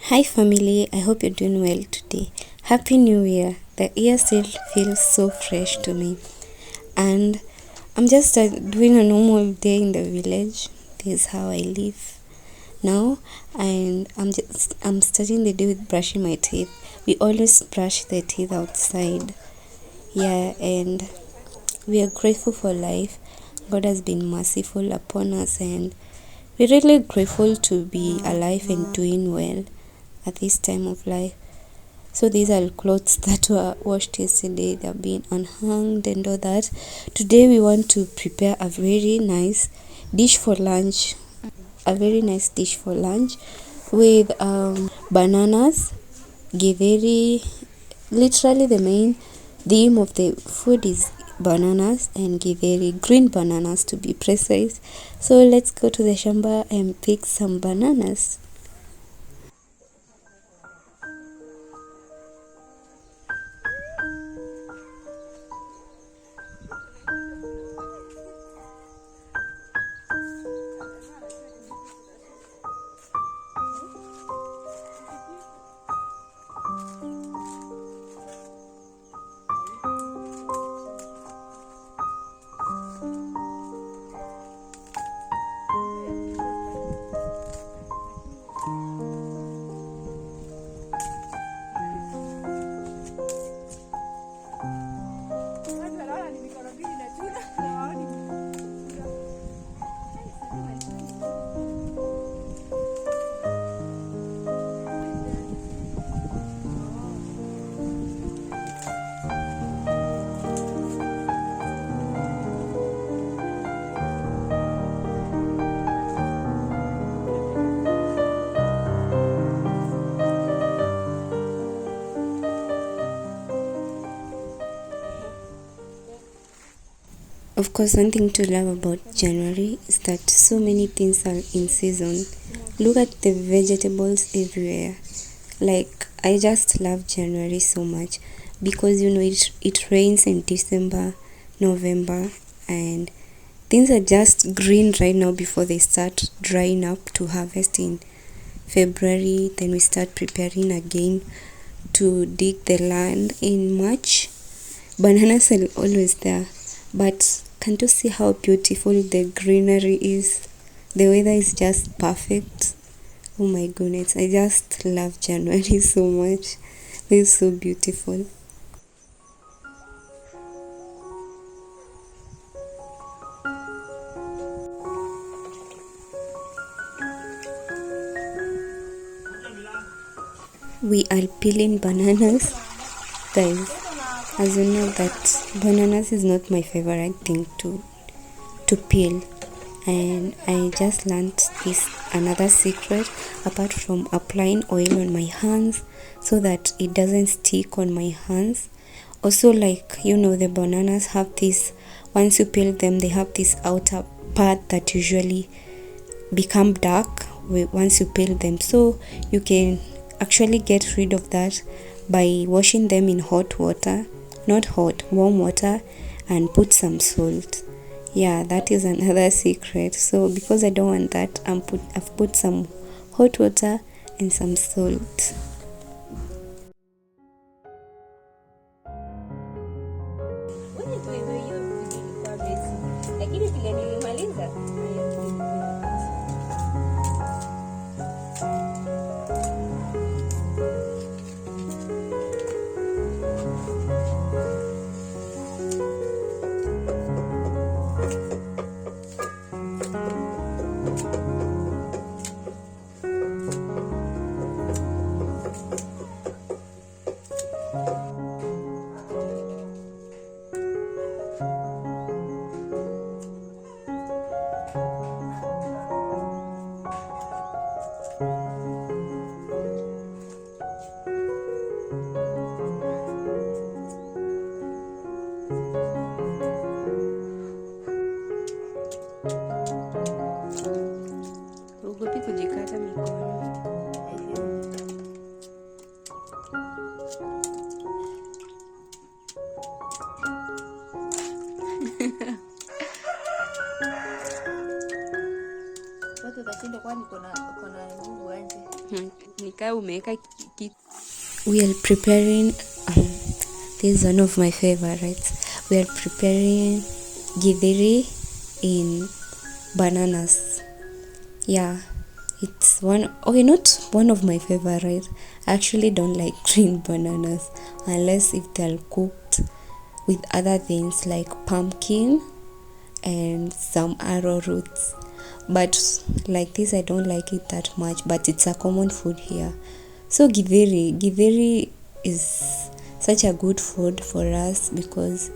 Hi family, I hope you're doing well today. Happy New Year. The year still feels so fresh to me. And I'm just doing a normal day in the village. This is how I live now, and I'm starting the day with brushing my teeth. We always brush the teeth outside. Yeah, and we are grateful for life. God has been merciful upon us, and we're really grateful to be alive and doing well at this time of life. So these are clothes that were washed yesterday. They're being unhung and all that. Today we want to prepare a very nice dish for lunch. A very nice dish for lunch with bananas, githeri. Literally the main theme of the food is bananas and githeri, green bananas to be precise. So let's go to the shamba and pick some bananas. Of course, one thing to love about January is that so many things are in season. Look at the vegetables everywhere. Like, I just love January so much because it rains in December, November, and things are just green right now before they start drying up to harvest in February. Then we start preparing again to dig the land in March. Bananas are always there, but can't you see how beautiful the greenery is? The weather is just perfect. Oh my goodness, I just love January so much. It's so beautiful. We are peeling bananas, guys. As you know that bananas is not my favorite thing to peel, and I just learned this another secret apart from applying oil on my hands so that it doesn't stick on my hands. Also, like the bananas have this, once you peel them, they have this outer part that usually become dark once you peel them, so you can actually get rid of that by washing them in hot water, not hot, warm water, and put some salt. Yeah, that is another secret. So because I don't want that, I've put some hot water and some salt. We are preparing this is one of my favorites. We are preparing githeri in bananas. Yeah, it's not one of my favorite. I actually don't like green bananas unless if they're cooked with other things like pumpkin and some arrowroots. But like this, I don't like it that much, but it's a common food here. So githeri is such a good food for us because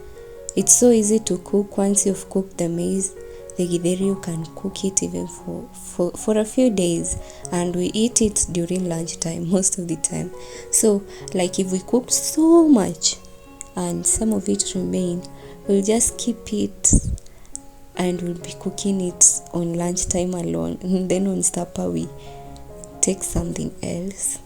it's so easy to cook. Once you've cooked the maize, the githeri, you can cook it even for a few days, and we eat it during lunchtime most of the time. So like if we cooked so much and some of it remain, we'll just keep it and we'll be cooking it on lunchtime alone, and then on supper we take something else.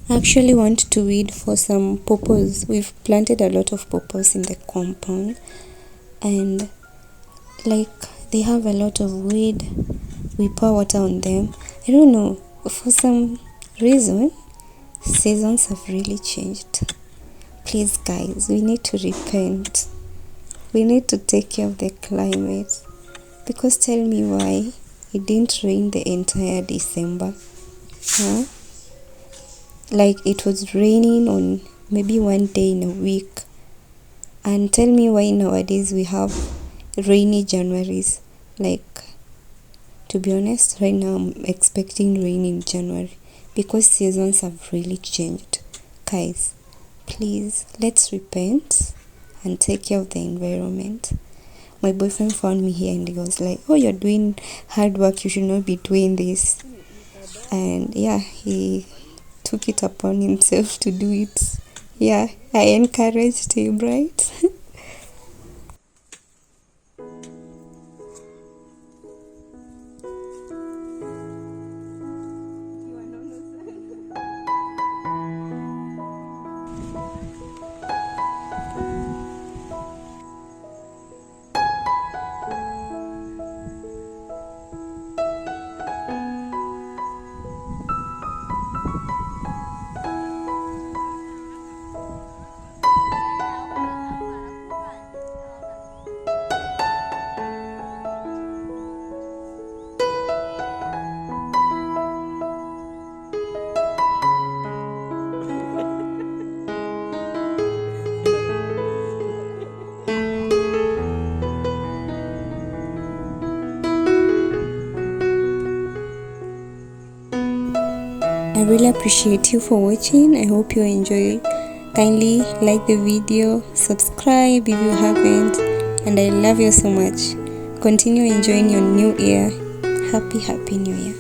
I actually want to weed for some pawpaws. We've planted a lot of pawpaws in the compound, and like they have a lot of weed. We pour water on them. I don't know, for some reason seasons have really changed. Please guys, we need to repent. We need to take care of the climate, because tell me why it didn't rain the entire December. Like it was raining on maybe one day in a week, and tell me why nowadays we have rainy Januaries. Like, to be honest, right now I'm expecting rain in January because seasons have really changed. Guys, please, let's repent and take care of the environment. My boyfriend found me here and he was like, oh, you're doing hard work, you should not be doing this. And yeah, he took it upon himself to do it. Yeah, I encouraged him, right? I really appreciate you for watching. I hope you enjoy. Kindly like the video, subscribe if you haven't, and I love you so much. Continue enjoying your new year. Happy new year.